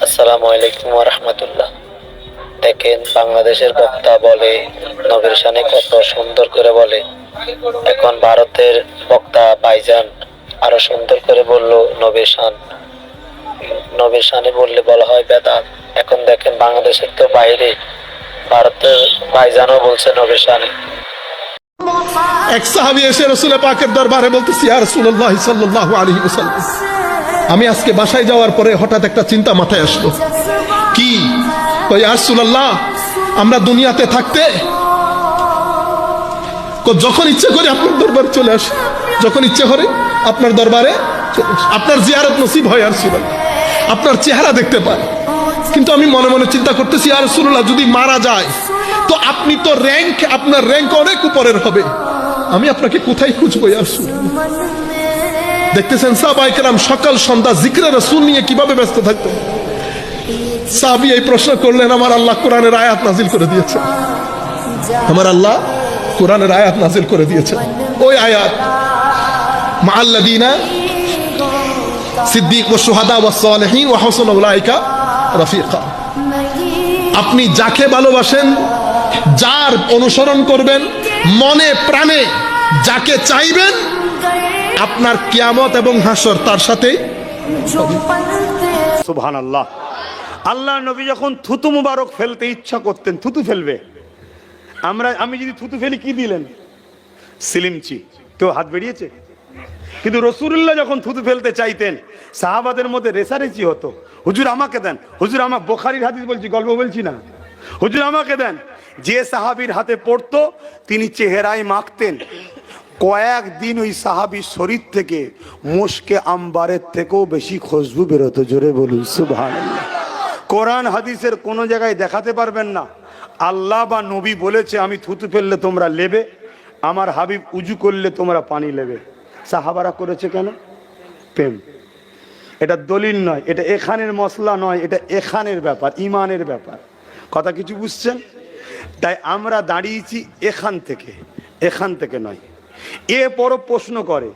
আসসালামু আলাইকুম ওয়া রাহমাতুল্লাহ। দেখেন, বাংলাদেশের বক্তা বলে নবীর শানে কত সুন্দর করে বলে। এখন ভারতের বক্তা ভাইজান আরো সুন্দর করে বলল নবীর শান। নবীর শানে বললে বলা হয় বেদাত। এখন দেখেন, বাংলাদেশের তো বাইরে ভারতের ভাইজানও বলছে নবীর শানে। এক সাহাবী এসে রাসূল পাকের দরবারে বলতেছি, ইয়া রাসূলুল্লাহ সাল্লাল্লাহু আলাইহি ওয়াসাল্লাম, আমি আজকে বাসায় যাওয়ার পরে হঠাৎ একটা চিন্তা মাথায় আসলো। কি? ইয়া রাসূলুল্লাহ, আমরা দুনিয়াতে থাকতে যখন ইচ্ছে করে আপনার দরবারে চলে আসি, যখন ইচ্ছে করে আপনার দরবারে আপনার জিয়ারত নসিব হয়, ইয়া রাসূলুল্লাহ, আপনার চেহারা দেখতে পাই। কিন্তু আমি মনে মনে চিন্তা করতেছি, ইয়া রাসূলুল্লাহ, যদি মারা যায় তো আপনি তো আপনার র্যাঙ্ক অনেক উপরের হবে, আমি আপনাকে কোথায় খুঁজবো? ইয়া রাসূলুল্লাহ, দেখতেছেন সাহাবায়ে কেরাম সকাল সন্ধ্যা জিকরে রাসূল নিয়ে কিভাবে ব্যস্ত থাকতেন। সাহাবী এই প্রশ্ন করলেন, আমার আল্লাহ কোরআনের আয়াত নাজিল করে দিয়েছেন। আমার আল্লাহ কোরআনের আয়াত নাজিল করে দিয়েছেন। ওই আয়াত, মাআল্লাযীনা সিদ্দিক ওয়া শুহাদা ওয়া সালিহিন ওয়া হাসুনা উলাইকা রাফিকা। আপনি যাকে ভালোবাসেন, যার অনুসরণ করবেন, মনে প্রাণে যাকে চাইবেন, আপনার কিয়ামত এবং হাসর তার সাথেই। সুবহানাল্লাহ। আল্লাহ নবী যখন থুতু মুবারক ফেলতে ইচ্ছা করতেন, থুতু ফেলবে, আমি যদি থুতু ফেলি কি দিলেন? সিলিমচি। কেউ হাত বেরিয়েছে? কিন্তু রাসূলুল্লাহ যখন থুতু ফেলতে চাইতেন, সাহাবাদের মধ্যে রেসারেসি হতো, হুজুর আমাকে দেন, হুজুর আমার, বুখারীর হাদিস বলছি, গল্প বলছি না, হুজুর আমাকে দেন। যে সাহাবীর হাতে পড়তো তিনি চেহারায় মাখতেন, কয়েকদিন ওই সাহাবীর শরীর থেকে মুশকে আম্বারের থেকেও বেশি খুশবু বেরোতো। জোরে বলুন সুবহানাল্লাহ। কোরআন হাদিসের কোনো জায়গায় দেখাতে পারবেন না আল্লাহ বা নবী বলেছে আমি থুতু ফেললে তোমরা নেবে, আমার হাবিব উজু করলে তোমরা পানি নেবে। সাহাবারা করেছে কেন? প্রেম। এটা দলিল নয়, এটা এখানের মশলা নয়, এটা এখানের ব্যাপার, ইমানের ব্যাপার। কথা কিছু বুঝছেন? তাই আমরা দাঁড়িয়েছি এখান থেকে নয়। এ বড় প্রশ্ন করে,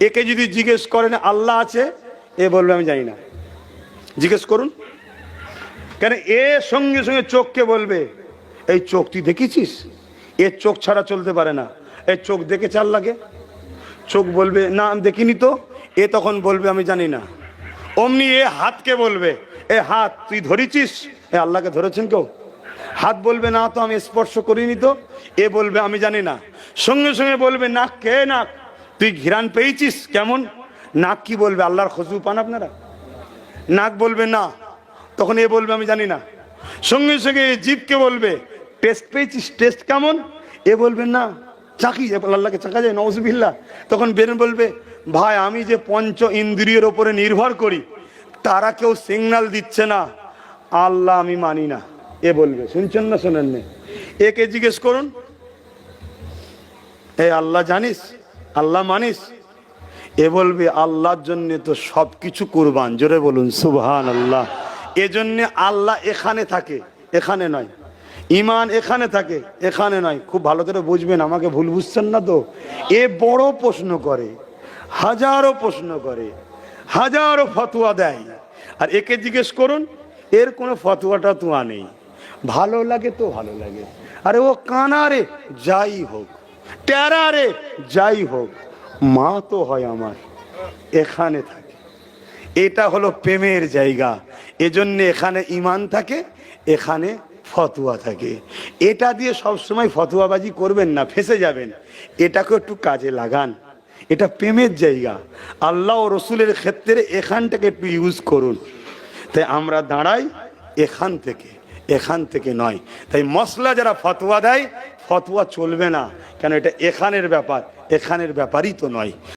একে যদি জিজ্ঞেস করেন আল্লাহ আছে, এ বলবে আমি জানি না। জিজ্ঞেস করুন কেন? এ সঙ্গে সঙ্গে চোখকে বলবে, এই চোখ তুই দেখেছিস? এর চোখ ছাড়া চলতে পারে না, এই চোখ দেখে চাল লাগে। চোখ বলবে না আমি দেখিনি তো, এ তখন বলবে আমি জানি না। অমনি এ হাতকে বলবে, এ হাত তুই ধরেছিস? এ আল্লাহকে ধরেছেন কেউ? হাত বলবে না তো আমি স্পর্শ করিনি তো, এ বলবে আমি জানি না। সঙ্গে সঙ্গে বলবে নাক, কে নাক তুই ঘ্রাণ পেয়েছিস কেমন? নাক কি বলবে? আল্লাহর খুশবু পান আপনারা? নাক বলবে না, তখন এ বলবে আমি জানি না। সঙ্গে সঙ্গে জিভকে বলবে টেস্ট পেয়েছিস, টেস্ট কেমন? এ বলবে না। চাকি, আল্লাহকে চাকা যায়? নওজুবিল্লাহ। তখন বের বলবে ভাই আমি যে পঞ্চ ইন্দ্রিয়ের ওপরে নির্ভর করি, তারা কেউ সিগন্যাল দিচ্ছে না, আল্লাহ আমি মানি না। এ বলবে, শুনছেন না শোনেন না? একে জিজ্ঞেস করুন, এ আল্লাহ জানিস, আল্লাহ মানিস? এ বলবে আল্লাহর জন্য তো সবকিছু কুরবান। জোরে বলুন সুবহানাল্লাহ। এজন্য আল্লাহ এখানে থাকে, এখানে নয়। ইমান এখানে থাকে, এখানে নয়। খুব ভালো করে বুঝবেন, আমাকে ভুল বুঝছেন না তো? এ বড় প্রশ্ন করে, হাজারো প্রশ্ন করে, হাজারো ফতোয়া দেয়। আর একে জিজ্ঞেস করুন, এর কোনো ফতোয়াটা তো নেই। ভালো লাগে তো ভালো লাগে, আরে ও কানা রে যাই হোক, টেরা রে যাই হোক, মা তো হয় আমার, এখানে থাকে। এটা হলো প্রেমের জায়গা। এজন্য এখানে ইমান থাকে, এখানে ফতোয়া থাকে। এটা দিয়ে সবসময় ফতোয়াবাজি করবেন না, ফেঁসে যাবেন। এটাকে একটু কাজে লাগান, এটা প্রেমের জায়গা। আল্লাহ ও রসুলের ক্ষেত্রে এখানটাকে একটু ইউজ করুন। তাই আমরা দাঁড়াই এখান থেকে নয়। তাই মশলা যারা ফতোয়া দেয়, ফতোয়া চলবে না, কেন এটা এখানের ব্যাপার, এখানের ব্যাপারই তো নয়।